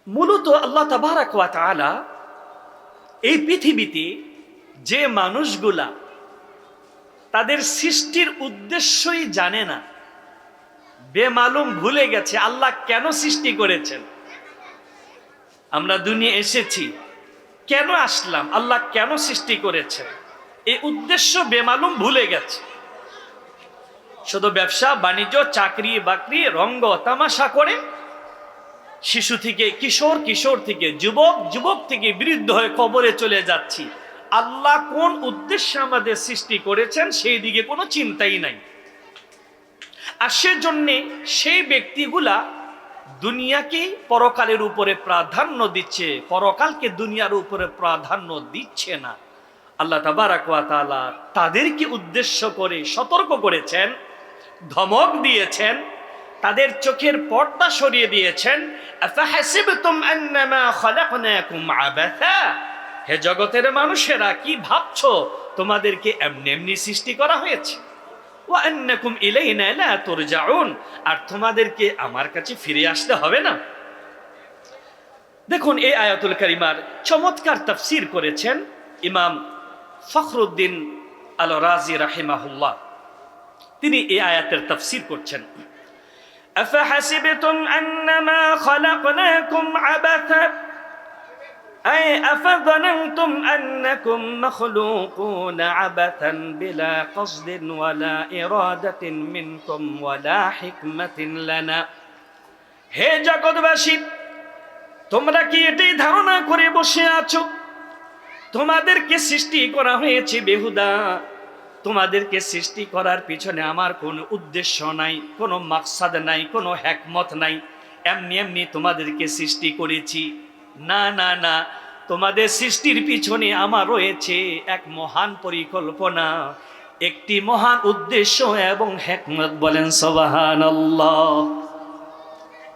মূলত আল্লাহ তাবারাক ওয়া তাআলা এই পৃথিবীতে যে মানুষগুলা তাদের সৃষ্টির উদ্দেশ্যই জানে না, বেমালুম ভুলে গেছে আল্লাহ কেন সৃষ্টি করেছেন। আমরা দুনিয়া এসেছি, কেন আসলাম, আল্লাহ কেন সৃষ্টি করেছেন, এই উদ্দেশ্য বেমালুম ভুলে গেছে। শুধু ব্যবসা বাণিজ্য, চাকরি বাকরি, রঙ্গ তামাশা করে শিশু থেকে কিশোর, কিশোর থেকে যুবক, যুবক থেকে বৃদ্ধ হয়ে কবরে চলে যাচ্ছি। আল্লাহ কোন উদ্দেশ্যে আমাদের সৃষ্টি করেছেন সেই দিকে কোনো চিন্তাই নাই। আর সেজন্য সেই ব্যক্তিগুলা দুনিয়াকে পরকালের উপরে প্রাধান্য দিচ্ছে, পরকালকে দুনিয়ার উপরে প্রাধান্য দিচ্ছে না। আল্লাহ তাবারাক ওয়া তাআলা তাদেরকে উদ্দেশ্য করে সতর্ক করেছেন, ধমক দিয়েছেন, তাদের চোখের পর্দা সরিয়ে দিয়েছেন। আফাহাসিবতুম আন্নামা খালাকনাকুম আবাথা, হে জগতের মানুষেরা কি ভাবছো তোমাদেরকে এমনি এমনি সৃষ্টি করা হয়েছে। ওয়া আন্নাকুম ইলাইনা লা তুরজাউন, আর তোমাদেরকে আমার কাছে ফিরে আসতে হবে না। দেখুন এই আয়াতুল কারিমার চমৎকার তাফসীর করেছেন ইমাম ফখরুদ্দিন আল রাজি রাহিমাহুল্লাহ। তিনি এই আয়াতের তাফসীর করছেন, আফাহাসিবতুম আন্নামা খালাকনাকুম আবাথা আই আফাযানানতুম আন্নাকুম মাখলুকুনা আবাথান বিলা কসদিন ওয়ালা ইরাদাতিন মিনকুম ওয়ালা হিকমাতিন লানা। হে জগৎবাসী, তোমরা কি এটাই ধারণা করে বসে আছো তোমাদেরকে সৃষ্টি করা হয়েছে বেহুদা? তোমাদেরকে সৃষ্টি করার পিছনে আমার কোনো উদ্দেশ্য নাই, কোনো মাকসাদ নাই, কোনো হিকমত নাই, এমনি এমনি তোমাদেরকে সৃষ্টি করেছি। না না না, তোমাদের সৃষ্টির পিছনে আমার রয়েছে এক মহান পরিকল্পনা, একটি মহান উদ্দেশ্য এবং হিকমত। বলেন সুবহানাল্লাহ।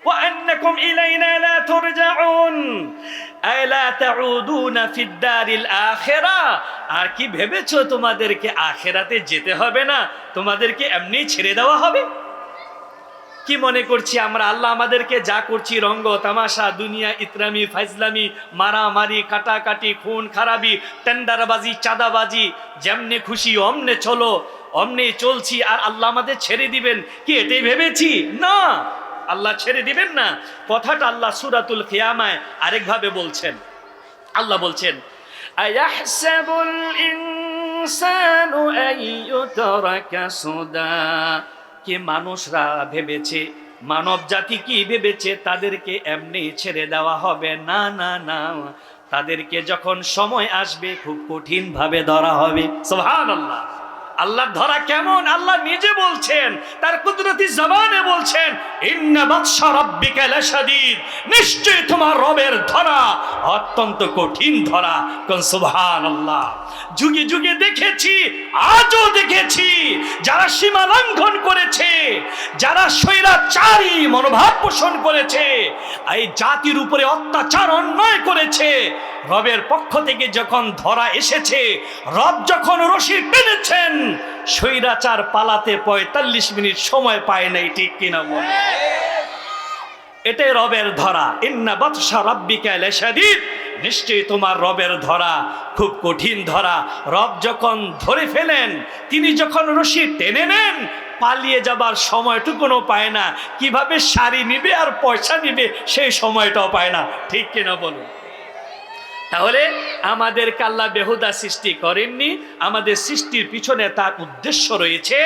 ওয়া আন্নাকুম ইলাইনা লা তুরজাউন আই লা তাউদুনা ফিদ দারিল আখিরা। আর কি ভেবেছো তোমাদেরকে আখিরাতে যেতে হবে না, তোমাদেরকে এমনি ছেড়ে দেওয়া হবে? কি মনে করছি আমরা আল্লাহ আমাদেরকে যা করছি, রঙ্গ তামাশা, দুনিয়া ইতরামি ফাইজলামি, মারামারি, কাটাকাটি, খুন খারাপি, টেন্ডারবাজি, চাঁদাবাজি, যেমনে খুশি অমনে চলো, অমনে চলছি, আর আল্লাহ আমাদের ছেড়ে দিবেন কি এটাই ভেবেছি? না, আল্লাহ ছেড়ে দিবেন না। কথাটা আল্লাহ সূরাতুল কিয়ামায় আরেকভাবে বলছেন। আল্লাহ বলছেন, আয়াহসাবুল ইনসানু আইয়ুতরাকা সুদা। কে মানুষরা ভেবেছে, মানব জাতি কি ভেবেছে তাদেরকে এমনি ছেড়ে দেওয়া হবে? না না না, তাদেরকে যখন সময় আসবে খুব কঠিন ভাবে ধরা হবে। সুবহানাল্লাহ। আল্লাহর ধরা কেমন আল্লাহ নিজে বলছেন, তার কুদরতি জবানে বলছেন, ইন্না বাতশা রাব্বিকা লাশাদীদ, নিশ্চয়ই তোমার রবের ধরা অত্যন্ত কঠিন ধরা। কোন সুবহানাল্লাহ। যুগে যুগে দেখেছি, আজও দেখেছি, যারা সীমা লঙ্ঘন করেছে, যারা স্বৈরাচারী মনোভাব পোষণ করেছে, এই জাতির উপরে অত্যাচার অন্যায় করেছে, রবের পক্ষ থেকে যখন ধরা এসেছে, রব যখন রশি টেনেছেন, স্বৈরাচার পালাতে ৪৫ মিনিট সময় পায় নাই। ঠিক কিনা বল? এটাই রবের ধরা। ইন্না বাতশা রাব্বিকা লাশাদীদ, নিশ্চয়ই তোমার রবের ধরা খুব কঠিন ধরা। রব যখন ধরে ফেলেন, তিনি যখন রশি টেনে নেন, পালিয়ে যাবার সময়টুকুনো পায় না। কিভাবে শাড়ি নিবে আর পয়সা নিবে সেই সময়টাও পায় না। ঠিক কিনা বলুন? তাহলে আমাদেরকে আল্লাহ বেহুদা সৃষ্টি করেননি। আমাদের সৃষ্টির পিছনে তার উদ্দেশ্য রয়েছে,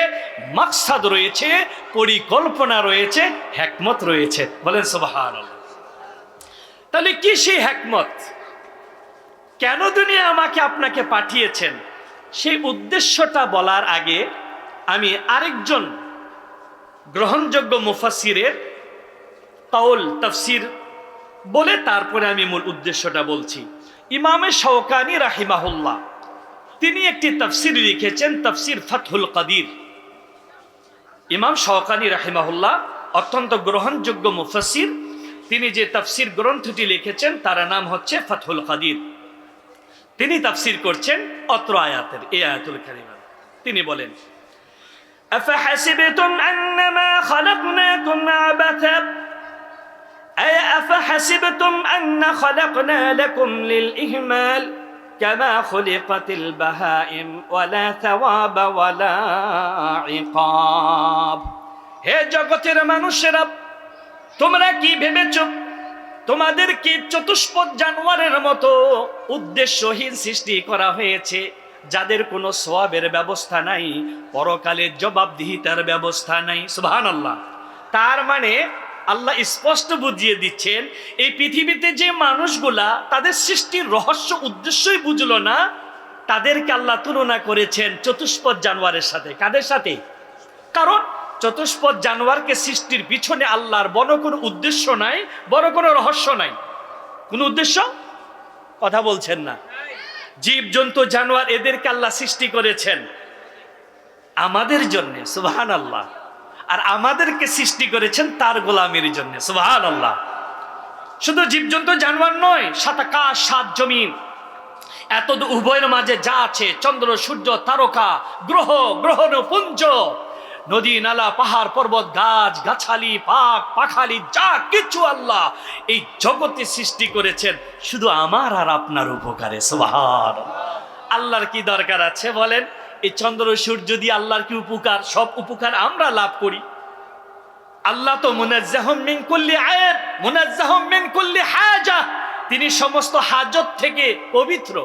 মাকসাদ রয়েছে, পরিকল্পনা রয়েছে, হিকমত রয়েছে। বলেন সুবহানাল্লাহ। তাহলে কি সেই হিকমত? কেন দুনিয়া আমাকে আপনাকে পাঠিয়েছেন, সেই উদ্দেশ্যটা বলার আগে আমি আরেকজন গ্রহণযোগ্য মুফাসসিরের কাউল তাফসীর বলে তারপরে আমি মূল উদ্দেশ্যটা বলছি। ইমামে শাওকানি রাহিমাহুল্লাহ তিনি একটি তাফসীর লিখেছেন, তাফসীর ফাতহুল কাদির। ইমাম শাওকানি রাহিমাহুল্লাহ অত্যন্ত গ্রহণযোগ্য মুফাসসির। তিনি যে তাফসীর গ্রন্থটি লিখেছেন তার নাম হচ্ছে ফাতহুল কাদির। তিনি তাফসীর করছেন অত্র আয়াতের, এই আয়াতুল কারিমা। তিনি বলেন, আফাহাসিবতুম আন্নামা খালাকনাকুম আবাথা أفحسبتم أن خلقنا لكم للإهمال كما خلقت البهائم ولا ثواب ولا عقاب হে জগতের মানুষেরা তোমরা কি ভেবেছ তোমাদের কি চতুষ্পদ জানোয়ারের মতো উদ্দেশ্যহীন সৃষ্টি করা হয়েছে যাদের কোনো সওয়াবের ব্যবস্থা নাই পরকালের জবাবদিহিতার ব্যবস্থা নাই সুবহানাল্লাহ। তার মানে আল্লাহ স্পষ্ট বুঝিয়ে দিচ্ছেন এই পৃথিবীতে যে মানুষগুলা তাদের সৃষ্টির রহস্য উদ্দেশ্যই বুঝলো না তাদেরকে আল্লাহ তুলনা করেছেন চতুষ্পদ জানোয়ারের সাথে। কাদের সাথে? কারণ চতুষ্পদ জানোয়ারকে সৃষ্টির পিছনে আল্লাহর বড় কোনো উদ্দেশ্য নাই, বড় কোনো রহস্য নাই। কোন উদ্দেশ্য? কথা বলছেন না। জীব জন্তু জানোয়ার এদেরকে আল্লাহ সৃষ্টি করেছেন আমাদের জন্য সুবহানাল্লাহ, আর আমাদেরকে সৃষ্টি করেছেন তার গোলামির জন্য সুবহানাল্লাহ। শুধু জীবজন্তু জানোয়ার নয়, সাত আকাশ সাত জমিন এত উভয়ের মাঝে যা আছে চন্দ্র সূর্য তারকা গ্রহ গ্রহণপুঞ্জ নদী নালা পাহাড় পর্বত গাছ গাছালি পাক পাখালি যা কিছু আল্লাহ এই জগতে সৃষ্টি করেছেন শুধু আমার আর আপনার উপকারে সুবহানাল্লাহ। আল্লাহর কি দরকার আছে বলেন? এই চন্দ্র সূর্য দিয়ে আল্লাহর কি উপকার? সব উপকার আমরা লাভ করি। আল্লাহ তো মুনাজ্জাহুম মিন কুল্লি আইব মুনাজ্জাহুম মিন কুল্লি হাজা, তিনি সমস্ত হাজত থেকে পবিত্র,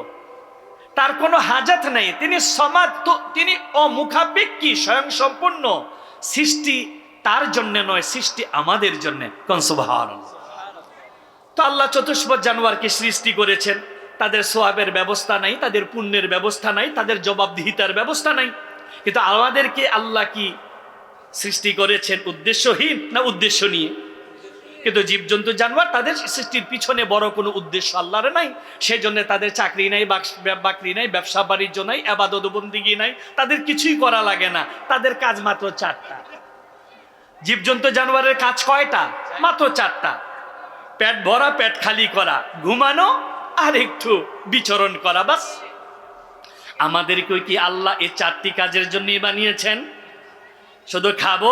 তার কোনো হাজাত নাই, তিনি সমাদ, তিনি অমুখাপেক্ষী স্বয়ং সম্পূর্ণ। সৃষ্টি তার জন্য নয়, সৃষ্টি আমাদের জন্য। কোন সুবহানাল্লাহ। তো আল্লাহ চতুষ্পদ জানোয়ারকে সৃষ্টি করেছেন, তাদের সওয়াবের ব্যবস্থা নাই, তাদের পুণ্যের ব্যবস্থা নাই, তাদের জবাবদিহিতার ব্যবস্থা নাই। কিন্তু আমাদেরকে আল্লাহ কি সৃষ্টি করেছেন উদ্দেশ্যহীন না উদ্দেশ্য নিয়ে? কিন্তু জীবজন্তু জানোয়ার তাদের সৃষ্টির পিছনে বড় কোনো উদ্দেশ্য আল্লাহর নাই, সেই জন্য তাদের চাকরি নাই, বাকরি নাই, ব্যবসা বাণিজ্য নাই, ইবাদত বন্দেগী নাই, তাদের কিছুই করা লাগে না। তাদের কাজ মাত্র চারটা। জীবজন্তু জানোয়ারের কাজ কয়টা? মাত্র চারটা। পেট ভরা, পেট খালি করা, ঘুমানো আর একটু বিচরণ করা, বাস। আমাদেরকে কি আল্লাহ এই চারটি কাজের জন্যই বানিয়েছেন? শুধু খাবো,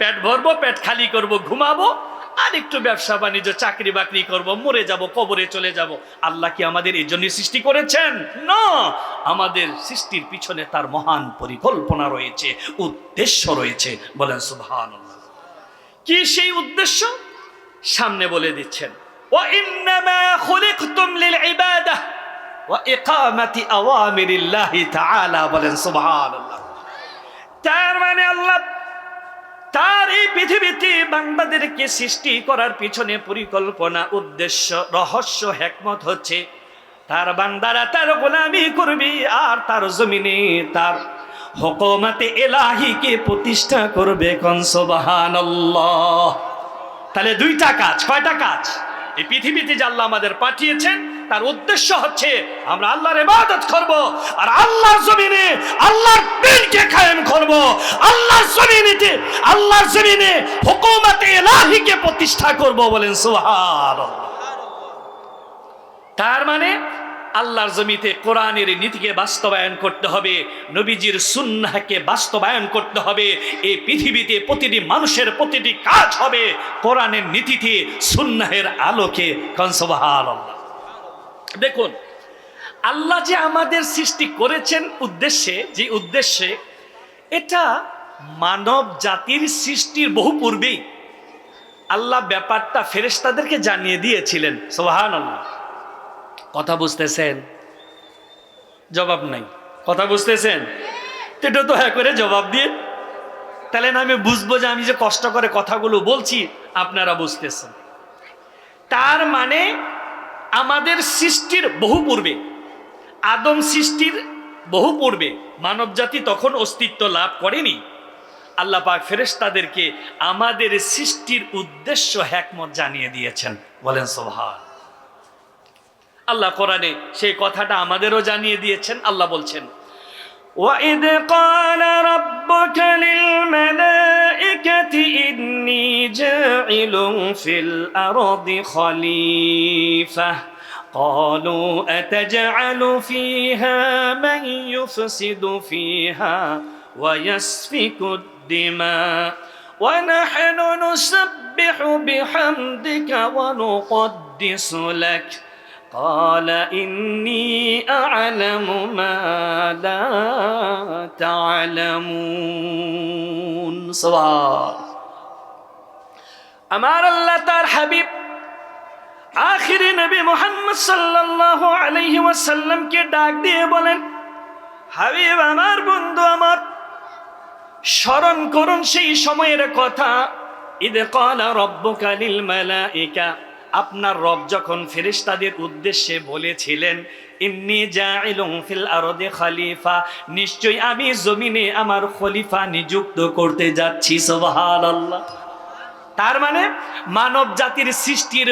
পেট ভরবো, পেট খালি করব, ঘুমাবো আর একটু ব্যবসা বাণিজ্য চাকরি বাকরি করব, মরে যাব, কবরে চলে যাব। আল্লাহ কি আমাদের এই জন্য সৃষ্টি করেছেন? না, আমাদের সৃষ্টির পিছনে তার মহান পরিকল্পনা রয়েছে, উদ্দেশ্য রয়েছে। বলেন সুবহানাল্লাহ। কি সেই উদ্দেশ্য? সামনে বলে দিচ্ছেন, ওয়া ইন্নামা খুলিকতুম লিল ইবাদাহ ওয়া ইকামাতি আওয়ামিরিল্লাহি তাআলা। বলেন সুবহানাল্লাহ। তার মানে আল্লাহ তার এই পৃথিবীতে বান্দাদেরকে সৃষ্টি করার পিছনে পরিকল্পনা, উদ্দেশ্য, রহস্য, হিকমত হচ্ছে তার বান্দারা তার গোলামি করবে আর তার জমিনে তার হুকুমতে ইলাহিকে প্রতিষ্ঠা করবে। কোন সুবহানাল্লাহ। তাহলে দুইটা কাজ। কয়টা কাজ? এই পৃথিবীতে যে আল্লাহ আমাদের পাঠিয়েছেন তার উদ্দেশ্য হচ্ছে আমরা আল্লাহর ইবাদত করব আর আল্লাহর জমিনে আল্লাহর দ্বীনকে কায়েম করব, আল্লাহর জমিনে হুকুমতে ইলাহিকে প্রতিষ্ঠা করব। বলেন সুবহানাল্লাহ। তার মানে আল্লাহর জমিতে কোরআনের নীতিকে বাস্তবায়ন করতে হবে, নবীজির সুন্নাহকে বাস্তবায়ন করতে হবে। এই পৃথিবীতে প্রতিটি মানুষের প্রতিটি কাজ হবে কোরআনের নীতিতে, সুন্নাহের আলোকে। কোন সুবহানাল্লাহ। দেখুন, আল্লাহ যে আমাদের সৃষ্টি করেছেন উদ্দেশ্যে, যে উদ্দেশ্যে, এটা মানব জাতির সৃষ্টির বহু পূর্বেই আল্লাহ ব্যাপারটা ফেরেশতাদেরকে জানিয়ে দিয়েছিলেন। সুবহানাল্লাহ। কথা বুঝতেছেন? জবাব নাই। কথা বুঝতেছেন? এটা তো হ্যাঁ করে জবাব দিয়ে, তাহলে না আমি বুঝবো যে আমি যে কষ্ট করে কথাগুলো বলছি আপনারা বুঝতেছেন। তার মানে আমাদের সৃষ্টির বহু পূর্বে, আদম সৃষ্টির বহু পূর্বে মানব জাতি তখন অস্তিত্ব লাভ করেনি। আল্লাহ পাক ফেরেশতাদেরকে আমাদের সৃষ্টির উদ্দেশ্য হিকমত জানিয়ে দিয়েছেন। বলেন সুবহান। আল্লাহ কোরআনে সেই কথাটা আমাদেরও জানিয়ে দিয়েছেন। আল্লাহ বলছেন, وَإِذْ قَالَ رَبُّكَ لِلْمَلَائِكَةِ إِنِّي جَاعِلٌ فِي الْأَرْضِ خَلِيفَةً قَالُوا أَتَجْعَلُ فِيهَا مَن يُفْسِدُ فِيهَا وَيَسْفِكُ الدِّمَاءَ ونحن نسبح بحمدك ونقدس لك قال إني أعلم ما لا تعلمون سبحان আমার আল্লাহ তার হাবিব আখিরি নবী মুহাম্মদ সাল্লাল্লাহু আলাইহি ওয়াসাল্লামকে ডাক দিয়ে বলেন, হাবিব আমার, বন্ধু আমার, স্মরণ করুন সেই সময়ের কথা। ইদ ক্বালা রাব্বুকা লিল মালাইকা, আপনার রব যখন ফেরেশতাদের উদ্দেশ্যে বলেছিলেন, ইন্নী জাইলুন ফিল আরদি খলিফা, নিশ্চয়ই আমি জমিনে আমার খলিফা নিযুক্ত করতে যাচ্ছি। সুবহানাল্লাহ। তার মানে মানব জাতির সৃষ্টির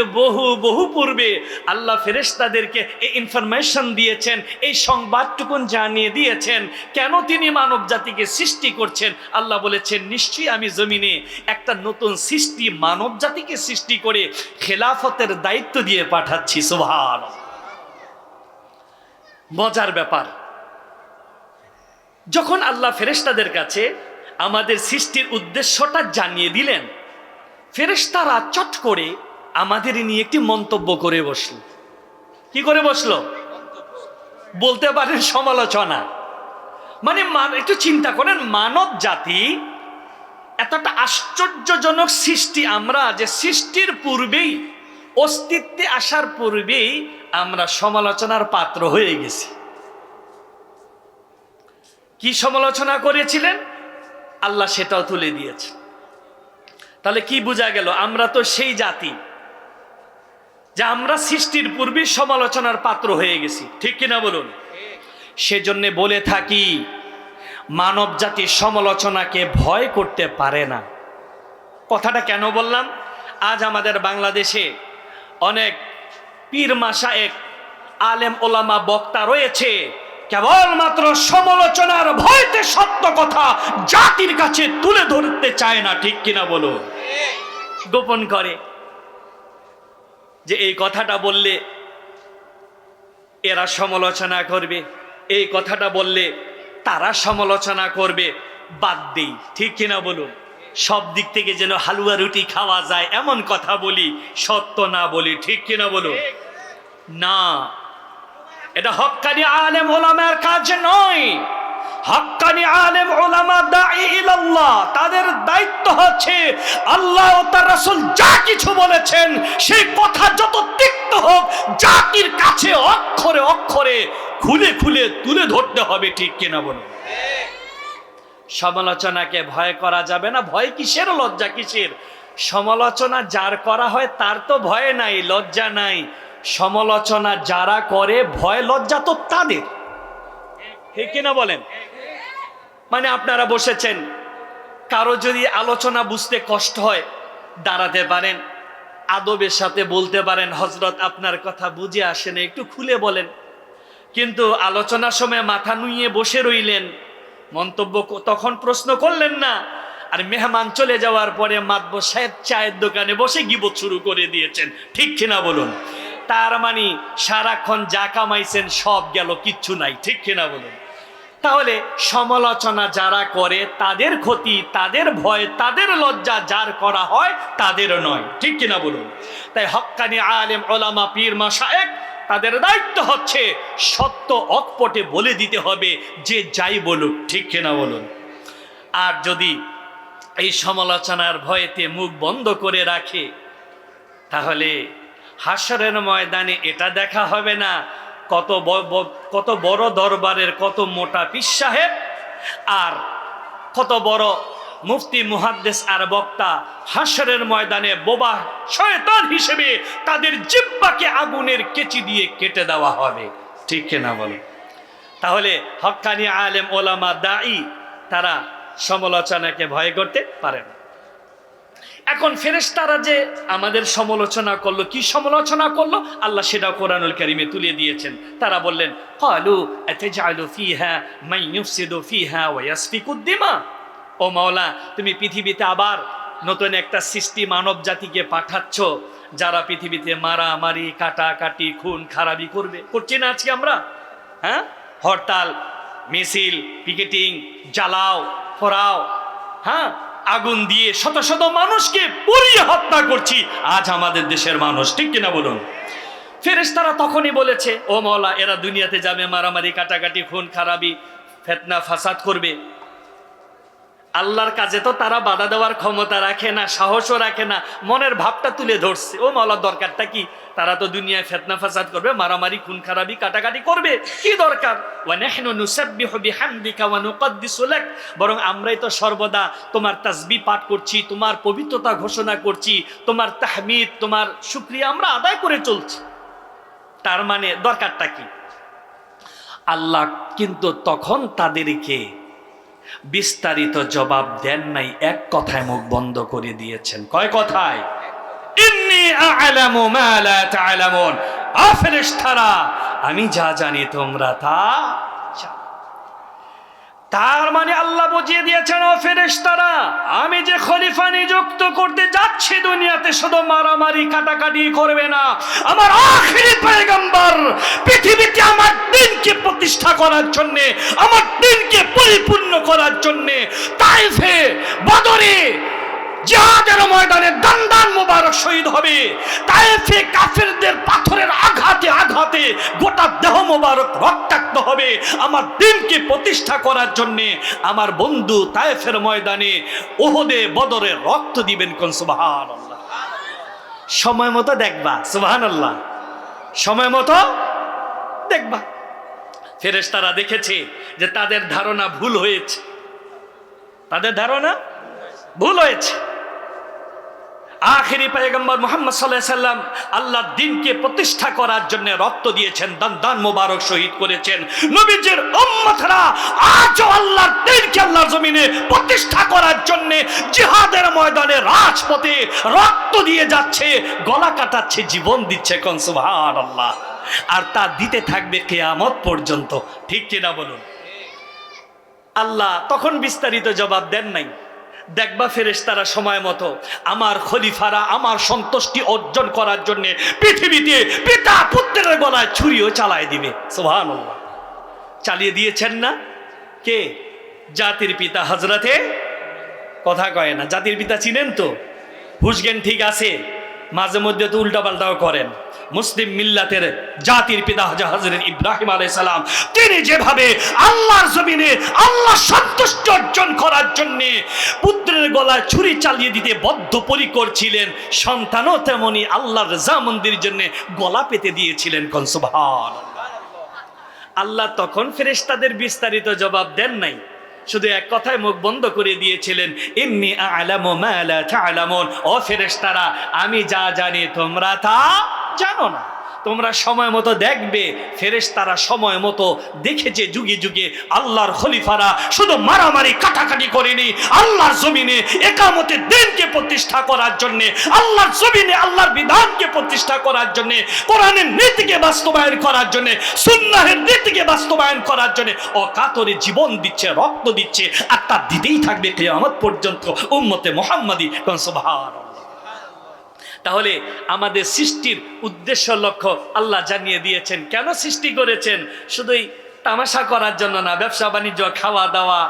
বহু পূর্বে আল্লাহ ফেরেশতাদেরকে এই ইনফরমেশন দিয়েছেন, এই সংবাদটুকুন জানিয়ে দিয়েছেন। কেন তিনি মানব জাতিকে সৃষ্টি করছেন? আল্লাহ বলেছেন, নিশ্চয়ই আমি জমিনে একটা নতুন সৃষ্টি মানব জাতিকে সৃষ্টি করে খেলাফতের দায়িত্ব দিয়ে পাঠাচ্ছি। সুবহানাল্লাহ। মজার ব্যাপার, যখন আল্লাহ ফেরেশতাদের কাছে আমাদের সৃষ্টির উদ্দেশ্যটা জানিয়ে দিলেন, ফেরেশতারা চট করে আমাদের নিয়ে একটি মন্তব্য করে বসল। কি করে বসলো? বলতে পারেন সমালোচনা। মানে একটু চিন্তা করেন, মানব জাতি এতটা আশ্চর্যজনক সৃষ্টি, আমরা যে সৃষ্টির পূর্বেই, অস্তিত্বে আসার পূর্বেই আমরা সমালোচনার পাত্র হয়ে গেছি। কি সমালোচনা করেছিলেন আল্লাহ সেটাও তুলে দিয়েছে। তাহলে কি বোঝা গেল? আমরা তো সেই জাতি যে আমরা সৃষ্টির পূর্বে সমালোচনার পাত্র হয়ে গেছি, ঠিক কিনা বলুন? সেজন্য বলে থাকি, মানব জাতি সমালোচনাকে ভয় করতে পারে না। কথাটা কেন বললাম? আজ আমাদের বাংলাদেশে অনেক পীর মাশায়েখ, আলেম ওলামা, বক্তা রয়েছে, কেবলমাত্র সমালোচনার ভয়তে সত্য কথা জাতির কাছে তুলে ধরতে চায় না, ঠিক কিনা বলো? গোপন করে যে এই কথাটা বললে এরা সমালোচনা করবে, এই কথাটা বললে তারা সমালোচনা করবে, বাদ দেই, ঠিক কিনা বলুন? সব দিক থেকে যেন হালুয়া রুটি খাওয়া যায় এমন কথা বলি, সত্য না বলি, ঠিক কিনা বলুন? না, এটা হক্কানি আলেম ওলামার কাজ নয়। হক্কানি আলেম ওলামা দাঈ ইলাল্লাহ, তাদের দায়িত্ব হচ্ছে আল্লাহ ও তার রাসূল যা কিছু বলেছেন সেই কথা যত তিক্ত হোক, জাতির কাছে অক্ষরে অক্ষরে খুলে খুলে তুলে ধরতে হবে, ঠিক কিনা বলুন? সমালোচনাকে ভয় করা যাবে না। ভয় কিসের? লজ্জা কিসের? সমালোচনা যার করা হয় তার তো ভয় নাই, লজ্জা নাই। সমালোচনা যারা করে ভয় লজ্জা তো তাদের, ঠিক কিনা বলেন? মানে আপনারা বসেছেন, কারো যদি আলোচনা বুঝতে কষ্ট হয় দাঁড়াতে পারেন, আদবের সাথে বলতে পারেন, হযরত আপনার কথা বুঝে আসে না, একটু খুলে বলেন। কিন্তু আলোচনার সময় মাথা নুইয়ে বসে রইলেন, মন্তব্য তখন প্রশ্ন করলেন না, আর মেহমান চলে যাওয়ার পরে মাতবর সাহেব চায়ের দোকানে বসে গিবত শুরু করে দিয়েছেন, ঠিক কিনা বলুন? তার মানে সারাক্ষণ যা কামাইছেন সব গেল, কিচ্ছু নাই, ঠিক কিনা বলুন? তাহলে সমালোচনা যারা করে তাদের ক্ষতি, তাদের ভয়, তাদের লজ্জা যার করা হয় তাদের নয়, ঠিক কিনা বলুন? তাই হক্কানি আলেম ওলামা পীর মাশায়েখ তাদের দায়িত্ব হচ্ছে সত্য অকপটে বলে দিতে হবে, যে যাই বলুক, ঠিক কিনা বলুন? আর যদি এই সমালোচনার ভয়েতে মুখ বন্ধ করে রাখে, তাহলে হাসরের ময়দানে এটা দেখা হবে না কত বড় দরবারের কত মোটা পীর সাহেব আর কত বড় মুফতি মুহাদ্দিস আর বক্তা হাসরের ময়দানে বোবা শয়তান হিসেবে তাদের জিহ্বাকে আগুনের কেচি দিয়ে কেটে দেওয়া হবে, ঠিক কিনা বলো? তাহলে হক্কানি আলেম ওলামা দাঈ তারা সমালোচনাকে ভয় করতে পারে না। এখন ফেরেশতারা যে আমাদের সমালোচনা করলো, কি সমালোচনা করলো আল্লাহ সেটা কোরআনুল কারীমে তুলে দিয়েছেন। তারা বললেন, ক্বালু আতাজআলু ফিহা মান ইউফসিদু ফিহা ওয়া ইয়াসফিকুদ দিমা। ও মাওলা, তুমি পৃথিবীতে আবার নতুন একটা সৃষ্টি মানব জাতিকে পাঠাচ্ছ যারা পৃথিবীতে মারামারি, কাটাকাটি, খুন খারাপি করবে। করছি না আজকে আমরা? হ্যাঁ, হরতাল, মিছিল, পিকেটিং, জ্বালাও পোড়াও, হ্যাঁ, আগুন দিয়ে শত শত মানুষকে পুড়িয়ে হত্যা করছি আজ আমাদের দেশের মানুষ, ঠিক কিনা বলুন? ফেরেশতারা তখনই বলেছে, ও মওলা, এরা দুনিয়াতে যাবে মারামারি কাটাকাটি খুন খারাপি ফিতনা ফাসাদ করবে, আল্লাহর কাজে তো তারা বাধা দেওয়ার ক্ষমতা রাখে না, সাহসও রাখে না, মনের ভাবটা তুলে ধরছে, ও মওলা দরকারটা কি? তারা তো দুনিয়ায় ফিতনা ফাসাদ করবে, মারামারি খুন খারাপি কাটাকাটি করবে, কি দরকার? ওয়া নাহনু নুসাব্বিহু বিহামদিকা ওয়া নুকদ্দিসু লাক, বরং আমরাই তো সর্বদা তোমার তাসবিহ পাঠ করছি, তোমার পবিত্রতা ঘোষণা করছি, তোমার তাহমিদ, তোমার শুকরিয়া আমরা আদায় করে চলছি। তার মানে দরকারটা কি? আল্লাহ কিন্তু তখন তাদেরকে বিস্তারিত জবাব দেন নাই, এক কথায় মুখ বন্ধ করে দিয়েছেন। কয় কথায়? ইন্নী আ'লামু মা লা তা'লামুন, আ ফেরেশতারা, আমি যা জানি তোমরা তা জানো। তার মানে আল্লাহ বুঝিয়ে দিয়েছেন, ও ফেরেশতারা, আমি যে খলিফা নিযুক্ত করতে যাচ্ছি দুনিয়াতে শুধু মারামারি কাটাকাটি করবে না, আমার আখিরি পয়গম্বর পৃথিবীতে আমার দ্বীনকে প্রতিষ্ঠা করার জন্য, আমার দ্বীনকে পরিপূর্ণ করার জন্য তায়েফে, বদরে, জিহাদের ময়দানে দান মোবারক শহীদ হবে, তায়েফে কাফেরদের পাথরের আঘাতে আঘাতে গোটা দেহ মোবারক রক্তাক্ত হবে, আমার দ্বীনকে প্রতিষ্ঠা করার জন্য আমার বন্ধু তায়েফের ময়দানে, উহুদে, বদরে রক্ত দিবেন। কোন সুবহানাল্লাহ। সময় মতো দেখবা, সুবহানাল্লাহ, সময় মতো দেখবা। ফেরেশতারা দেখেছে যে তাদের ধারণা ভুল হয়েছে, তাদের ধারণা ভুল হয়েছে। আখিরি পয়গম্বর মুহাম্মদ সাল্লাল্লাহু আলাইহি সাল্লাম আল্লাহর দ্বীনকে প্রতিষ্ঠা করার জন্য রক্ত দিয়েছেন, দান মোবারক শহীদ করেছেন। নবীজির উম্মতরা আজও আল্লাহর দ্বীনকে আল্লাহর জমিনে প্রতিষ্ঠা করার জন্য জিহাদের ময়দানে রাজপথে রক্ত দিয়ে যাচ্ছে, গলা কাটাচ্ছে, জীবন দিচ্ছে। কোন সুবহানাল্লাহ। আর তা দিতে থাকবে কিয়ামত পর্যন্ত, ঠিক কিনা বলুন? আল্লাহ তখন বিস্তারিত জবাব দেন নাই। দেখবা ফেরেশতারা সময় মতো আমার খলিফারা আমার সন্তুষ্টি অর্জন করার জন্য পৃথিবীতে পিতা পুত্রের গলায় ছুরিও চালায় দিবে। সুবহানাল্লাহ। চালিয়ে দিয়েছেন না? কে? জাতির পিতা হযরতে, কথা কয় না, জাতির পিতা চিনেন তো? হুশজ্ঞান ঠিক আছে, মাঝে মধ্যে তো উল্টাপাল্টাও করেন। মুসলিম মিল্লাতের জাতির পিতা হযরত ইব্রাহিম আলাইহিস সালাম, তিনি যেভাবে আল্লাহর জমিনে আল্লাহ সন্তুষ্টি অর্জন করার জন্য পুত্রের গলায় ছুরি চালিয়ে দিতে বদ্ধপরিকর ছিলেন, সন্তানও তেমনি আল্লাহর রাজামন্দির জন্য গলা পেতে দিয়েছিলেন। কোন সুবহানাল্লাহ। আল্লাহ তখন ফেরেশতাদের বিস্তারিত জবাব দেন নাই, শুধু এক কথায় মুখ বন্ধ করে দিয়েছিলেন, ইন্নী আ'লামু মা লা তা'লামুন, ও ফেরেশতারা, আমি যা জানি তোমরা তা জানো না। তোমরা সময় মতো দেখবে। ফেরেশতারা সময় মতো দেখেছে, যুগে যুগে আল্লাহর খলিফারা শুধু মারামারি কাটাকাটি করেনি, আল্লাহর জমিনে ইকামতে দ্বীনকে প্রতিষ্ঠা করার জন্য, আল্লাহর জমিনে আল্লাহর বিধানকে প্রতিষ্ঠা করার জন্য, কোরআনের নীতিকে বাস্তবায়ন করার জন্য, সুন্নাহের নীতিকে বাস্তবায়ন করার জন্য অকাতরে জীবন দিচ্ছে, রক্ত দিচ্ছে, আর তা দিতেই থাকবে কিয়ামত পর্যন্ত উম্মতে মুহাম্মাদি। কোন সুবহানাল্লাহ। তাহলে আমাদের সৃষ্টির উদ্দেশ্য লক্ষ্য আল্লাহ জানিয়ে দিয়েছেন। কেন সৃষ্টি করেছেন? শুধুই তামাশা করার জন্য না, ব্যবসা বাণিজ্য, খাওয়া দাওয়া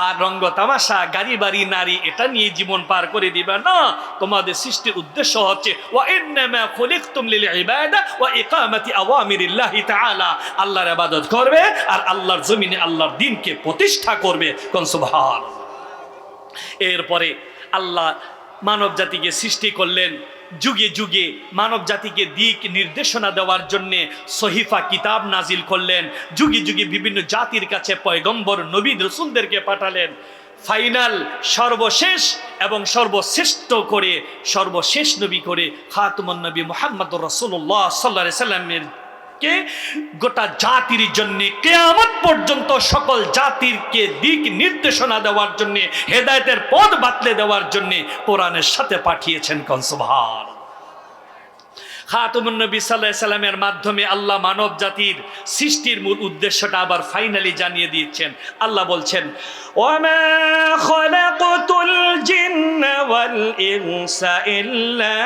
আর রঙ্গ তামাশা, গাড়ি বাড়ি, নারী, এটা নিয়ে জীবন পার করে দিবে না। তোমাদের সৃষ্টির উদ্দেশ্য হচ্ছে ওয়া ইন্নামা খুলিকতুম লিল ইবাদা ওয়া ইকামাতি আওয়ামিরিল্লাহি তাআলা, আল্লাহর ইবাদত করবে আর আল্লাহর জমিনে আল্লাহর দ্বীনকে প্রতিষ্ঠা করবে। কোন সুবহানাল্লাহ। এরপরে আল্লাহ মানব জাতিকে সৃষ্টি করলেন, যুগে যুগে মানব জাতিকে দিক নির্দেশনা দেওয়ার জন্যে সহিফা কিতাব নাজিল করলেন, যুগে যুগে বিভিন্ন জাতির কাছে পয়গম্বর নবী রাসূলদেরকে পাঠালেন। ফাইনাল সর্বশেষ এবং সর্বশ্রেষ্ঠ করে, সর্বশেষ নবী করে খাতামুন নবী মুহাম্মদুর রাসূলুল্লাহ সাল্লাল্লাহু আলাইহি সাল্লামের কে গোটা জাতির জন্য কিয়ামত পর্যন্ত সকল জাতিরকে দিক নির্দেশনা দেওয়ার জন্য, হেদায়েতের পথ বাতলে দেওয়ার জন্য কোরআনের সাথে পাঠিয়েছেন। কোন সুবহানাল্লাহ। খাতামুন নবী সাল্লাল্লাহু আলাইহি সাল্লামের মাধ্যমে আল্লাহ মানব জাতির সৃষ্টির মূল উদ্দেশ্যটা আবার ফাইনালি জানিয়ে দিয়েছেন। আল্লাহ বলছেন, ওয়ামা খালাকতুল জিন্না ওয়াল ইনসা ইল্লা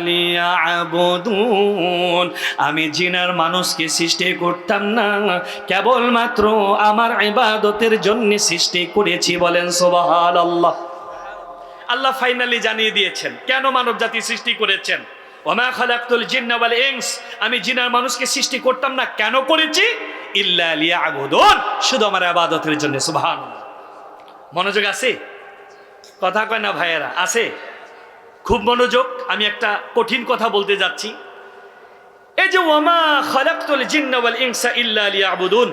লিয়াবুদুন, আমি জিন আর মানুষকে সৃষ্টি করতাম না, কেবলমাত্র আমার ইবাদতের জন্য সৃষ্টি করেছি। বলেন সুবহানাল্লাহ। আল্লাহ ফাইনালি জানিয়ে দিয়েছেন কেন মানব জাতি সৃষ্টি করেছেন। ওমা খালাকতুল জিন্না ওয়াল ইনস, আমি জিন আর মানুষকে সৃষ্টি করতাম না, কেন করেছি? ইল্লা লিয়াবুদুন, শুধু আমার ইবাদতের জন্য। সুবহানাল্লাহ। মনোযোগ আছে? কথা কয় না ভাইয়েরা? আছে? খুব মনোযোগ। আমি একটা কঠিন কথা বলতে যাচ্ছি। এই যে ওয়ামা খালাকতুল জিন্না ওয়াল ইনসা ইল্লা লিয়াবুদুন,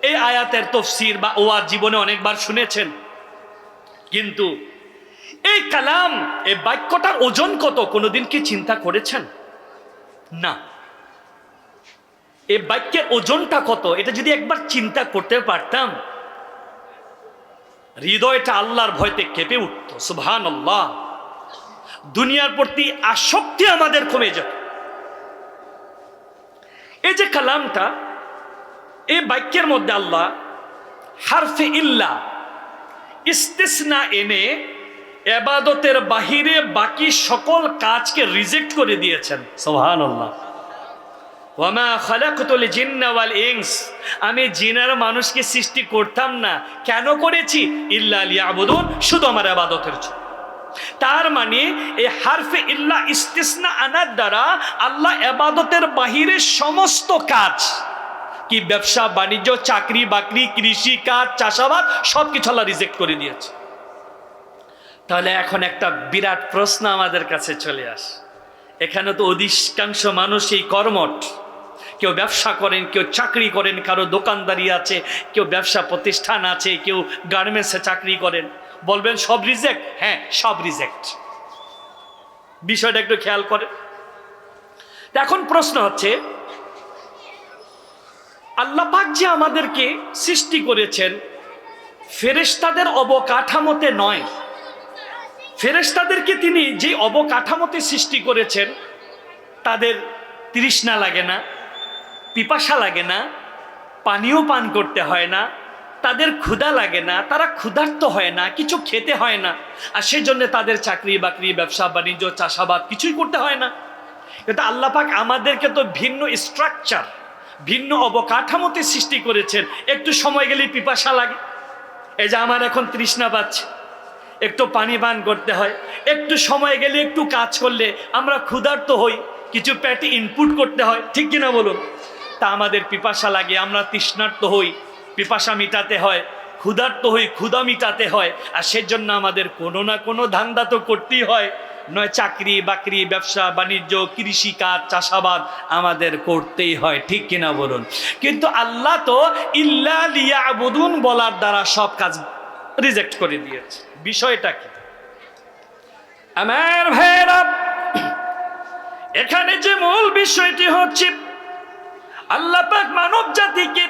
এই আয়াতের তাফসীর বা ওয়াজ জীবনে অনেকবার শুনেছেন, কিন্তু এই কালাম, এই বাক্যটার ওজন কত কোনোদিন কি চিন্তা করেছেন? না। এই বাক্যের ওজনটা কত এটা যদি একবার চিন্তা করতে পারতাম, হৃদয়টা আল্লাহর ভয়তে কেঁপে উঠত। সুবহানাল্লাহ। দুনিয়ার প্রতি আসক্তি আমাদের কমে যেত। এই যে কালামটা, এই বাক্যের মধ্যে আল্লাহ হারফে ইল্লা, ইস্তিসনা এনে ইবাদতের বাহিরে বাকি সকল কাজকে রিজেক্ট করে দিয়েছেন। সুবহানাল্লাহ। ওয়ামা খালাকতুল জিন্না ওয়াল ইনস, আমি জিন আর মানুষকে সৃষ্টি করতাম না, কেন করেছি? ইল্লা লিয়াবুদুন, শুধু আমার ইবাদতের জন্য। তার মানে এই হারফে ইল্লা ইস্তিসনা আনার দ্বারা আল্লাহ ইবাদতের বাহিরে সমস্ত কাজ, কি ব্যবসা বাণিজ্য, চাকরি বাকরি, কৃষি কাজ, চাষাবাদ, সবকিছু আল্লাহ রিজেক্ট করে দিয়েছে। তাহলে এখন একটা বিরাট প্রশ্ন আমাদের কাছে চলে আসে। এখানে তো অধিকাংশ মানুষ এই কর্মঠ, কেউ ব্যবসা করেন, কেউ চাকরি করেন, কারো দোকানদারি আছে, কেউ ব্যবসা প্রতিষ্ঠান আছে, কেউ গার্মেন্টসে চাকরি করেন। বলবেন সব রিজেক্ট? হ্যাঁ, সব রিজেক্ট। বিষয়টা একটু খেয়াল করেন। এখন প্রশ্ন হচ্ছে, আল্লাহ পাক যে আমাদেরকে সৃষ্টি করেছেন ফেরেশতাদের অবকাঠামোতে নয়, ফেরেশতাদেরকে তিনি যে অবকাঠামোতে সৃষ্টি করেছেন তাদের তৃষ্ণা লাগে না, পিপাসা লাগে না, পানীয় পান করতে হয় না, তাদের ক্ষুধা লাগে না, তারা ক্ষুধার্ত হয় না, কিছু খেতে হয় না, আর সেই জন্য তাদের চাকরি বাকরি, ব্যবসা বাণিজ্য, চাষাবাদ কিছুই করতে হয় না। কিন্তু আল্লাহ পাক আমাদেরকে তো ভিন্ন স্ট্রাকচার, ভিন্ন অবকাঠামোতে সৃষ্টি করেছেন। একটু সময় গেলেই পিপাসা লাগে। এই যে আমার এখন তৃষ্ণা পাচ্ছে, একটু পানি পান করতে হয়। একটু সময় গেলে, একটু কাজ করলে আমরা ক্ষুধার্ত হই, কিছু পেটে ইনপুট করতে হয়, ঠিক কিনা বলুন? তা আমাদের পিপাসা লাগে, আমরা তৃষ্ণার্ত হই, পিপাসা মিটাতে হয়, ক্ষুধার্ত হই, ক্ষুধা মিটাতে হয়। আর সেজন্য আমাদের কোনো না কোনো ধান্দা তো করতেই হয়, নয় চাকরি বাকরি, ব্যবসা বাণিজ্য, কৃষি কাজ, চাষাবাদ আমাদের করতেই হয়, ঠিক কিনা বলুন? কিন্তু আল্লাহ তো ইল্লা লিয়াবুদুন বলার দ্বারা সব কাজ রিজেক্ট করে দিয়েছে। বিষয়টা কি আমার ভাইরা? এখানে যে মূল বিষয়টি হচ্ছে, আল্লাহ পাক মানব জাতিকে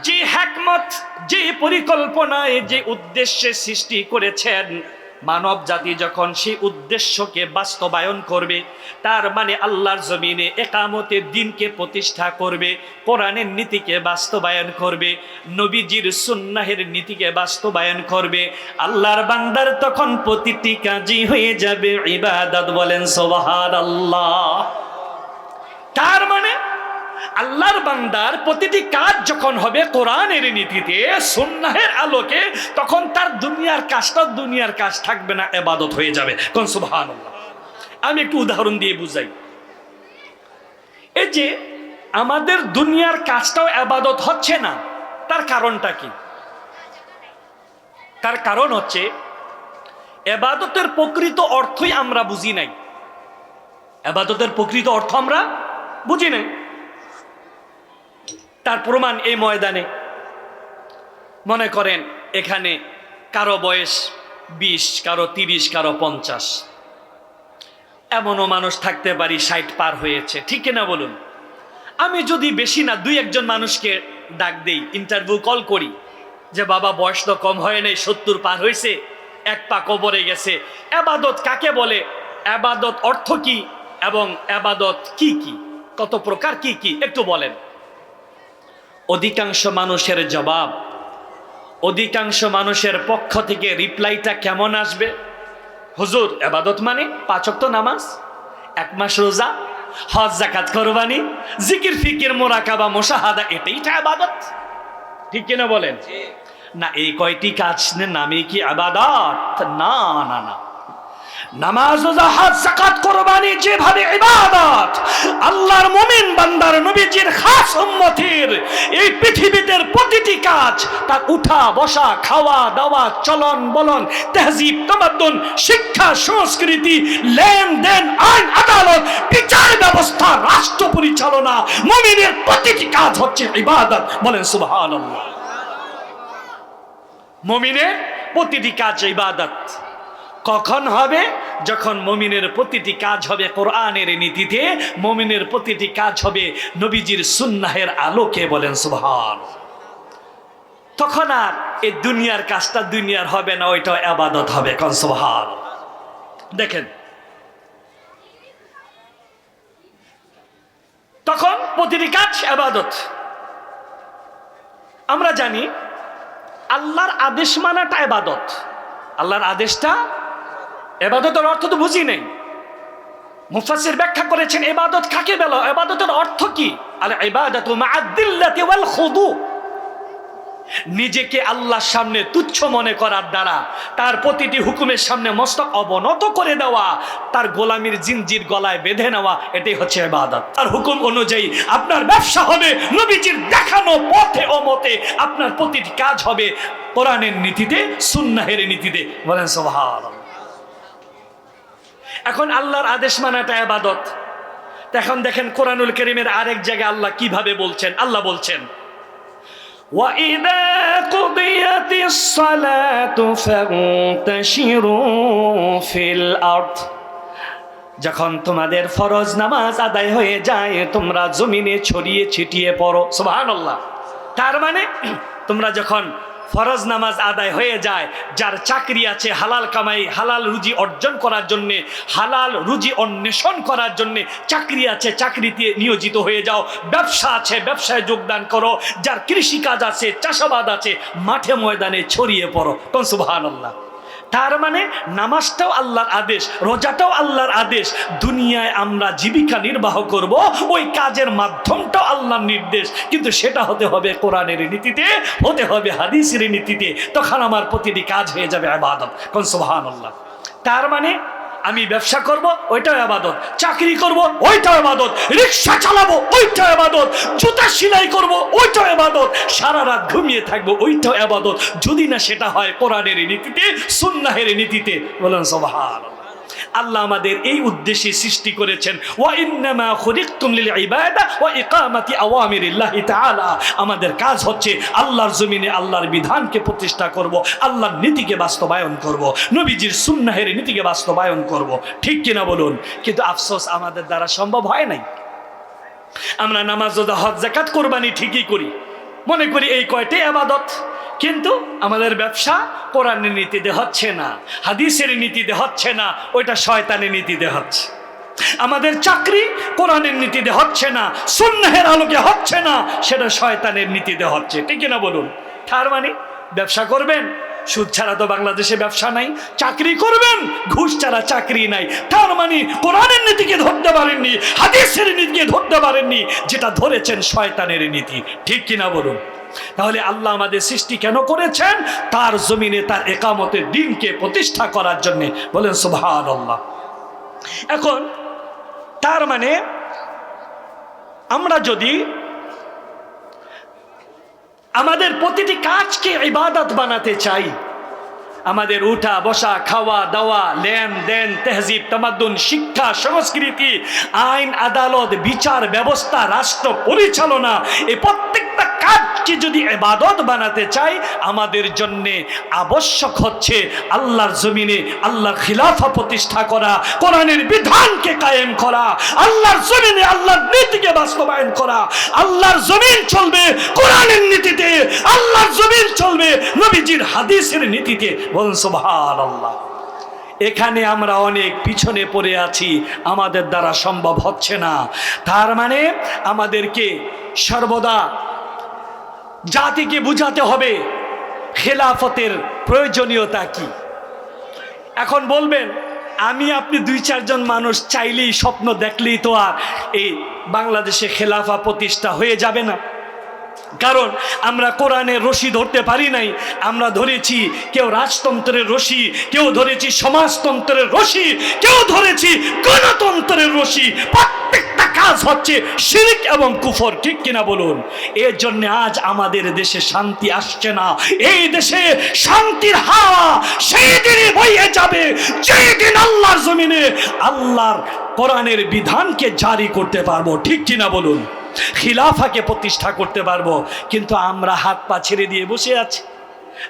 যে হিকমত, যে পরিকল্পনায়, যে উদ্দেশ্যে সৃষ্টি করেছেন, মানব জাতি যখন সেই উদ্দেশ্যকে বাস্তবায়ন করবে, তার মানে আল্লাহর জমিনে একামতের দিনকে প্রতিষ্ঠা করবে, কোরআনের নীতিকে বাস্তবায়ন করবে, নবীজির সুন্নাহের নীতিকে বাস্তবায়ন করবে, আল্লাহর বান্দার তখন প্রতিটি কাজই হয়ে যাবে ইবাদত। বলেন সুবহানাল্লাহ। তার মানে আল্লাহর বান্দার প্রতিটি কাজ যখন হবে কোরআনের নীতিতে, সুন্নাহের আলোকে, তখন তার দুনিয়ার কাজটা দুনিয়ার কাজ থাকবে না, ইবাদত হয়ে যাবে। কোন সুবহানাল্লাহ। আমি একটু উদাহরণ দিয়ে বুঝাই। এই যে আমাদের দুনিয়ার কাজটাও ইবাদত হচ্ছে না, তার কারণটা কি? তার কারণ হচ্ছে ইবাদতের প্রকৃত অর্থই আমরা বুঝি নাই। ইবাদতের প্রকৃত অর্থ আমরা বুঝি নাই। তার প্রমাণ এই ময়দানে। মনে করেন এখানে কারো বয়স 20, কারো 30, কারো 50, এমনও মানুষ থাকতে পারি 60 পার হয়েছে, ঠিক কিনা বলুন? আমি যদি বেশি না 2-1 মানুষকে ডাক দেই, ইন্টারভিউ কল করি যে বাবা বয়স তো কম হয় নাই, 70 পার হয়েছে, এক পা কবরে গেছে, ইবাদত কাকে বলে, ইবাদত অর্থ কি, এবং ইবাদত কি কি, কত প্রকার, কি কি একটু বলেন। অধিকাংশ মানুষের জবাব, অধিকাংশ মানুষের পক্ষ থেকে রিপ্লাইটা কেমন আসবে? হুজুর, ইবাদত মানে 5 ওয়াক্ত নামাজ, 1 মাস রোজা, হজ যাকাত কুরবানি, জিকির ফিকির মুরাকাবা মুশাহাদা, এটাই তো ইবাদত, ঠিক কিনা বলেন? না এই কয়টি কাজ নামে কি ইবাদত? না না না, নামাজ রোজা হজ যাকাত কুরবানি যেভাবে ইবাদত, আল্লাহর মুমিন বান্দার নবীজির খাস উম্মতের এই পৃথিবীতে প্রতিটি কাজ, তার উঠা বসা, খাওয়া দাওয়া, চলন বলন, তাহজিব তামাদ্দুন, শিক্ষা সংস্কৃতি, লেনদেন, আইন আদালত, বিচার ব্যবস্থা, রাষ্ট্র পরিচালনা, মুমিনের প্রতিটি কাজ হচ্ছে ইবাদত। বলেন সুবহানাল্লাহ। মুমিনের প্রতিটি কাজ ইবাদত। কখন হবে? যখন মুমিনের প্রতিটি কাজ হবে কোরআনের নীতিতে, মুমিনের প্রতিটি কাজ হবে নবীজির সুন্নাহের আলোকে। বলেন সুবহান। তখন আর এই দুনিয়ার কাজটা দুনিয়ার হবে না, ওইটা ইবাদত হবে। কোন সুবহান। দেখেন, তখন প্রতিটি কাজ ইবাদত। আমরা জানি আল্লাহর আদেশ মানাটা ইবাদত। আল্লাহর আদেশটা ইবাদতের অর্থ তো বুঝি নেই। মুফাসসির ব্যাখ্যা করেছেন ইবাদত কাকে বলে, ইবাদতের অর্থ কি? আল ইবাদাতু মা'আদ-দিল্লাতি ওয়াল খুদু, নিজেকে আল্লাহর সামনে তুচ্ছ মনে করার দ্বারা তার প্রতিটি হুকুমের সামনে মস্তক অবনত করে দেওয়া, তার গোলামির জিনজির গলায় বেঁধে নেওয়া, এটাই হচ্ছে ইবাদত। আর হুকুম অনুযায়ী আপনার ব্যবসা হবে নবীজির দেখানো পথে ও মতে, আপনার প্রতিটি কাজ হবে কোরআনের নীতিতে, সুন্নাহের নীতিতে। বলেন সুবহানাল্লাহ। এখন আল্লাহর আদেশ মানাটা ইবাদত। এখন দেখেন কোরআনুল কারীমের আরেক জায়গায় আল্লাহ কিভাবে বলছেন। আল্লাহ বলছেন, وَإِذَا قُضِيَتِ الصَّلَاةُ فَانتَشِرُوا فِي الْأَرْضِ, যখন তোমাদের ফরজ নামাজ আদায় হয়ে যায় তোমরা জমিনে ছড়িয়ে ছিটিয়ে পড়ো। সুবহানাল্লাহ। তার মানে তোমরা যখন ফরজ নামাজ আদায় হয়ে যায়, যার চাকরি আছে হালাল কামাই, হালাল রুজি অর্জন করার জন্যে, হালাল রুজি অন্বেষণ করার জন্যে চাকরি আছে, চাকরিতে নিয়োজিত হয়ে যাও। ব্যবসা আছে, ব্যবসায় যোগদান করো। যার কৃষিকাজ আছে, চাষাবাদ আছে, মাঠে ময়দানে ছড়িয়ে পড়ো। কোন সুবহানাল্লাহ। তার মানে নামাজটাও আল্লাহর আদেশ, রোজাটাও আল্লাহর আদেশ। দুনিয়ায় আমরা জীবিকা নির্বাহ করব, ওই কাজের মাধ্যমটাও আল্লাহর নির্দেশ, কিন্তু সেটা হতে হবে কোরআনের নীতিতে, হতে হবে হাদিসের নীতিতে। তখন আমার প্রতিটি কাজ হয়ে যাবে ইবাদত। কোন সুবহানাল্লাহ। তার মানে আমি ব্যবসা করব, ওইটাও ইবাদত। চাকরি করব, ওইটাও ইবাদত। রিকশা চালাবো, ওইটাও ইবাদত। জুতা সেলাই করব, ওইটাও ইবাদত। সারা রাত ঘুমিয়ে থাকবো, ওইটাও ইবাদত, যদি না সেটা হয় কোরআনের নীতিতে, সুন্নাহের নীতিতে। বলেন সুবহানাল্লাহ। আল্লাহ আমাদের এই উদ্দেশ্যে সৃষ্টি করেছেন, ওয়া ইন্নামা খুলিকতুম লিল ইবাদা ওয়া ইকামাতি আওয়ামিরিল্লাহি তাআলা। আমাদের কাজ হচ্ছে আল্লাহর জমিনে আল্লাহর বিধানকে প্রতিষ্ঠা করব, আল্লাহর নীতিকে বাস্তবায়ন করব, নবীজির সুন্নাহের নীতিকে বাস্তবায়ন করব। ঠিক কিনা বলুন? কিন্তু আফসোস আমাদের দ্বারা সম্ভব হয় নাই। আমরা নামাজ রোজা হজ যাকাত কুরবানি ঠিকই করি, মনে করি এই কয়টি ইবাদত, কিন্তু আমাদের ব্যবসা কোরআনের নীতিতে হচ্ছে না, হাদিসের নীতিতে হচ্ছে না, ওইটা শয়তানের নীতিতে হচ্ছে। আমাদের চাকরি কোরআনের নীতিতে হচ্ছে না, সুন্নাহের আলোকে হচ্ছে না, সেটা শয়তানের নীতিতে হচ্ছে। ঠিক না বলুন? তার মানে ব্যবসা করবেন, সুদ ছাড়া তো বাংলাদেশে ব্যবসা নাই। চাকরি করবেন, ঘুষ ছাড়া চাকরি নাই। তার মানে কোরআনের নীতিকে ধরতে পারেননি, হাদিসের নীতিকে ধরতে পারেননি, যেটা ধরেছেন শয়তানের নীতি। ঠিক কিনা বলুন? তাহলে আল্লাহ আমাদের সৃষ্টি কেন করেছেন? তার জমিনে তার একামতের দিনকে প্রতিষ্ঠা করার জন্য। বলেন সুবহানাল্লাহ। এখন তার মানে আমরা যদি আমাদের প্রতিটি কাজকে ইবাদত বানাতে চাই, আমাদের উঠা বসা, খাওয়া দাওয়া, লেনদেন, তেহজিব তামাদ্দুন, শিক্ষা সংস্কৃতি, আইন আদালত, বিচার ব্যবস্থা, রাষ্ট্র পরিচালনা, এই প্রত্যেকটা কাজকে যদি ইবাদত বানাতে চাই, আমাদের জন্য আবশ্যক হচ্ছে আল্লাহর জমিনে আল্লাহর খিলাফা প্রতিষ্ঠা করা, কোরআনের বিধানকে কায়েম করা, আল্লাহর জমিনে আল্লাহর নীতিকে বাস্তবায়ন করা। আল্লাহর জমিন চলবে কোরআনের নীতিতে, আল্লাহর জমিন চলবে নবীজির হাদিসের নীতিতে। বলুন সুবহানাল্লাহ। এখানে আমরা অনেক পিছনে পড়ে আছি, আমাদের দ্বারা সম্ভব হচ্ছে না। তার মানে আমাদেরকে সর্বদা জাতিকে বুঝাতে হবে খেলাফতের প্রয়োজনীয়তা কি। এখন বলবেন, আমি আপনি দুই চারজন মানুষ চাইলেই, স্বপ্ন দেখলেই তো আর এই বাংলাদেশে খেলাফা প্রতিষ্ঠা হয়ে যাবে না। কারণ আমরা কোরআনের রশি ধরতে পারি নাই, আমরা ধরেছি কেউ রাজতন্ত্রের রশি, কেউ ধরেছি সমাজতন্ত্রের রশি, কেউ ধরেছি গণতন্ত্রের রশি। প্রত্যেকটা কাজ হচ্ছে শিরক এবং কুফর, ঠিক কিনা বলুন? এর জন্য আজ আমাদের দেশে শান্তি আসছে না। এই দেশে শান্তির হাওয়া সেই দিনই বইয়ে যাবে যেই দিন আল্লাহর জমিনে আল্লাহর কোরআনের বিধানকে জারি করতে পারবো, ঠিক কিনা বলুন? খিলাফাকে প্রতিষ্ঠা করতে পারবো। কিন্তু আমরা হাত পা ছেড়ে দিয়ে বসে আছি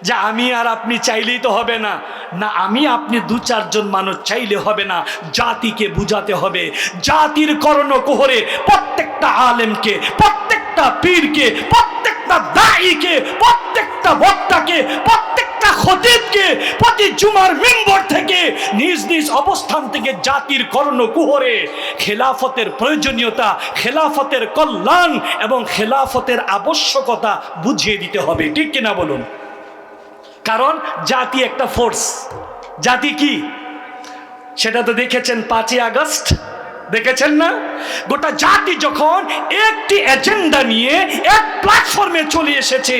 যে আমি আর আপনি চাইলেই তো হবে না। না, আমি আপনি দু চারজন মানুষ চাইলে হবে না, জাতিকে বুঝাতে হবে। জাতির কর্ণকুহরে প্রত্যেকটা আলেমকে, প্রত্যেকটা পীরকে, প্রত্যেকটা দাঈকে, প্রত্যেকটা বক্তাকে, প্রত্যেকটা খতিবকে প্রতি জুমার মিম্বর থেকে নিজ নিজ অবস্থান থেকে জাতির কর্ণকুহরে খেলাফতের প্রয়োজনীয়তা, খেলাফতের কল্যাণ এবং খেলাফতের আবশ্যকতা বুঝিয়ে দিতে হবে, ঠিক কিনা বলুন? কারণ জাতি একটা ফোর্স। জাতি কি সেটা তো দেখেছেন 5ই আগস্ট, দেখেছেন না? গোটা জাতি যখন একটি এজেন্ডা নিয়ে এক প্ল্যাটফর্মে চলে এসেছে,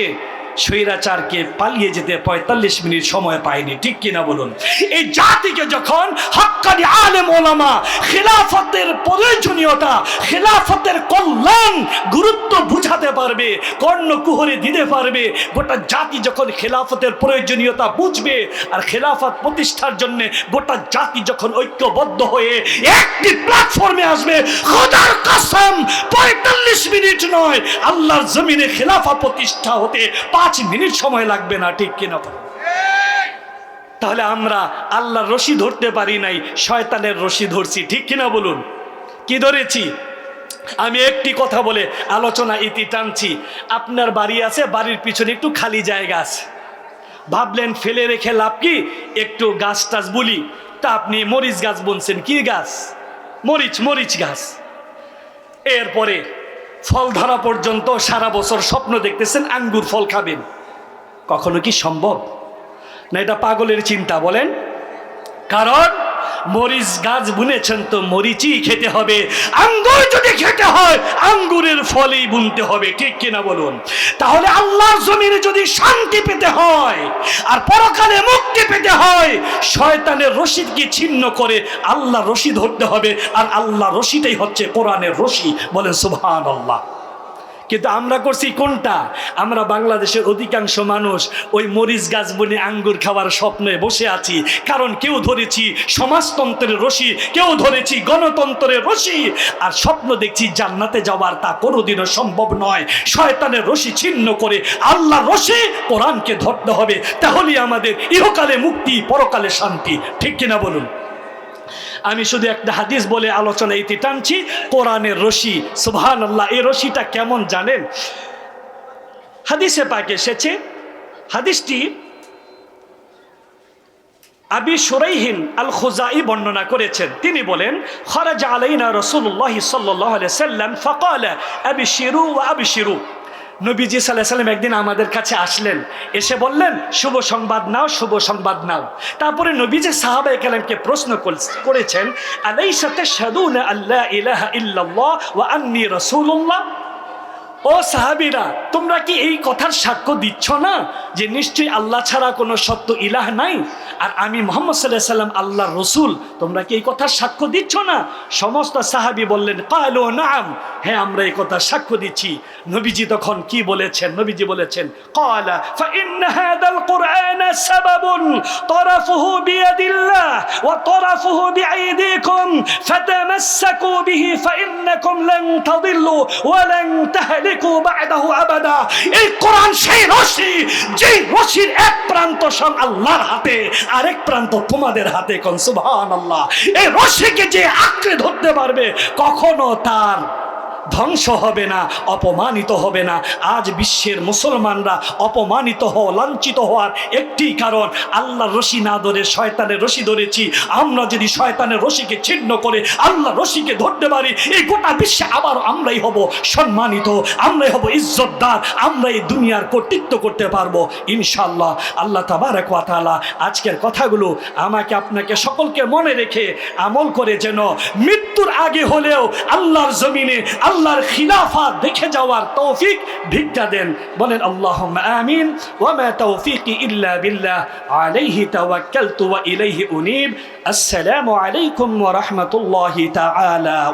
স্বৈরাচারকে পালিয়ে যেতে 45 মিনিট সময় পায়নি, ঠিক কিনা বলুন? এই জাতিকে যখন হক্কানি আলেম ওলামা খেলাফতের প্রয়োজনীয়তা, খেলাফতের কল্যাণ গুরুত্ব বুঝাতে পারবে, কর্ণকুহরে দিতে পারবে, গোটা জাতি যখন খেলাফতের প্রয়োজনীয়তা বুঝবে আর খেলাফত প্রতিষ্ঠার জন্য গোটা জাতি যখন ঐক্যবদ্ধ হয়ে একটি প্ল্যাটফর্মে আসবে, খোদার কসম 45 মিনিট নয়, আল্লাহর জমিনে খেলাফা প্রতিষ্ঠা হতে 5 মিনিট সময় লাগবে না, ঠিক কিনা? তাহলে আমরা আল্লাহর রশি ধরতে পারি নাই, শয়তানের রশি ধরছি, ঠিক কিনা বলুন? কি ধরেছি? আমি একটি কথা বলে আলোচনা ইতি টানছি। আপনার বাড়ি আছে, বাড়ির পিছনে একটু খালি জায়গা আছে, ভাবলেন ফেলে রেখে লাভ কি, একটু গাছ টাছ বলি, তা আপনি মরিচ গাছ বুনছেন। কি গাছ? মরিচ গাছ। এরপরে ফল ধরা পর্যন্ত সারা বছর স্বপ্ন দেখতেছেন আঙ্গুর ফল খাবেন। কখনো কি সম্ভব? না, এটা পাগলের চিন্তা, বলেন? কারণ মরিচ গাছ বুনেছেন তো মরিচই খেতে হবে। আঙ্গুর যদি খেতে হয় আঙ্গুরের ফলই বুনতে হবে, ঠিক কিনা বলুন? তাহলে আল্লাহর জমিনে যদি শান্তি পেতে হয় আর পরকালে মুক্তি পেতে হয়, শয়তানের রশিদকে ছিন্ন করে আল্লাহর রশি ধরতে হবে। আর আল্লাহর রশিটাই হচ্ছে কোরআনের রশি, বলেন সুবহানাল্লাহ। কিন্তু আমরা করছি কোনটা? আমরা বাংলাদেশের অধিকাংশ মানুষ ওই মরিচ গাছ বনে আঙ্গুর খাওয়ার স্বপ্নে বসে আছি। কারণ কেউ ধরেছি সমাজতন্ত্রের রশি, কেউ ধরেছি গণতন্ত্রের রশি, আর স্বপ্ন দেখছি জান্নাতে যাওয়ার তা কোনোদিনও সম্ভব নয়। শয়তানের রশি ছিন্ন করে আল্লাহর রশি কোরআনকে ধরতে হবে, তাহলেই আমাদের ইহকালে মুক্তি, পরকালে শান্তি, ঠিক কিনা বলুন? আমি শুধু একটা হাদিস বলে আলোচনা ইতি টানছি, কোরআনের রশি। সুবহানাল্লাহ। এই রশিটা কেমন জানেন? হাদিসে পাকে এসেছে, হাদিসটি আবি শুরাইহিন আল খুজাই বর্ণনা করেছেন। তিনি বলেন, খারাজা আলাইনা রাসূলুল্লাহ সাল্লাল্লাহু আলাইহি ওয়াসাল্লাম ফাকালা আবশিরু ওয়া আবশিরু। নবীজি সাল্লাল্লাহু আলাইহি ওয়াসাল্লাম একদিন আমাদের কাছে আসলেন, এসে বললেন শুভ সংবাদ নাও, শুভ সংবাদ নাও। তারপরে নবীজি সাহাবায়ে কেরামকে প্রশ্ন করেছেন, আলাইসা তাশহাদুনা আল্লা ইলাহা ইল্লাল্লাহ ওয়া আন্নী রাসূলুল্লাহ? ও সাহাবীরা, তোমরা কি এই কথার সাক্ষ্য দিচ্ছ না যে নিশ্চয়ই আল্লাহ ছাড়া কোনো সত্য ইলাহ নাই আর আমি মুহাম্মদ সাল্লাল্লাহু আলাইহি ওয়াসাল্লাম আল্লাহর রাসূল? তোমরা কি এই কথার সাক্ষ্য দিচ্ছ না? সমস্ত সাহাবী বললেন, ক্বালু নাআম, হ্যাঁ আমরা এই কথার সাক্ষ্য দিচ্ছি। নবীজি তখন কি বলেছেন? নবীজি বলেছেন, ক্বালা ফাইন্না হাযাল কুরআনা সাবাবুন তারাফুহু বিয়াদিল্লাহ ওয়া তারাফুহু বিআইদিকুম ফাতামাসসাকু বিহি ফাইন্নাকুম লান তাদিল্লু ওয়া লান তাহলিকু বা'দাহু আবাদা। এই কোরআন সেই রশি, যেই রশির এক প্রান্ত স্বয়ং আল্লাহর হাতে, আরেক প্রান্ত তোমাদের হাতে। কোন সুবহানাল্লাহ। এই রশিকে যে আঁকড়ে ধরতে পারবে কখনো তার ধ্বংস হবে না, অপমানিত হবে না। আজ বিশ্বের মুসলমানরা অপমানিত হওয়া, লাঞ্ছিত হওয়ার একটি কারণ, আল্লাহর রশি না ধরে শয়তানের রশি ধরেছি। আমরা যদি শয়তানের রশিকে ছিন্ন করে আল্লাহর রশিকে ধরতে পারি, এই গোটা বিশ্বে আবার আমরাই হব সম্মানিত, আমরাই হব ইজ্জতদার, আমরা এই দুনিয়ার কর্তৃত্ব করতে পারবো ইনশাআল্লাহ। আল্লাহ তাবারক ওয়া তাআলা আজকের কথাগুলো আমাকে আপনাকে সকলকে মনে রেখে আমল করে যেন মৃত্যুর আগে হলেও আল্লাহর জমিনে আল্লাহর খিলাফা দেখে যাওয়ার তৌফিক ভিক্ষা দেন। বলেন আল্লাহুম্মা আমিন। ওয়া মা তাওফীকি ইল্লা বিল্লাহ আলাইহি তাওয়াক্কালতু ওয়া ইলাইহি উনীব। আসসালামু আলাইকুম ওয়া রাহমাতুল্লাহি তাআলা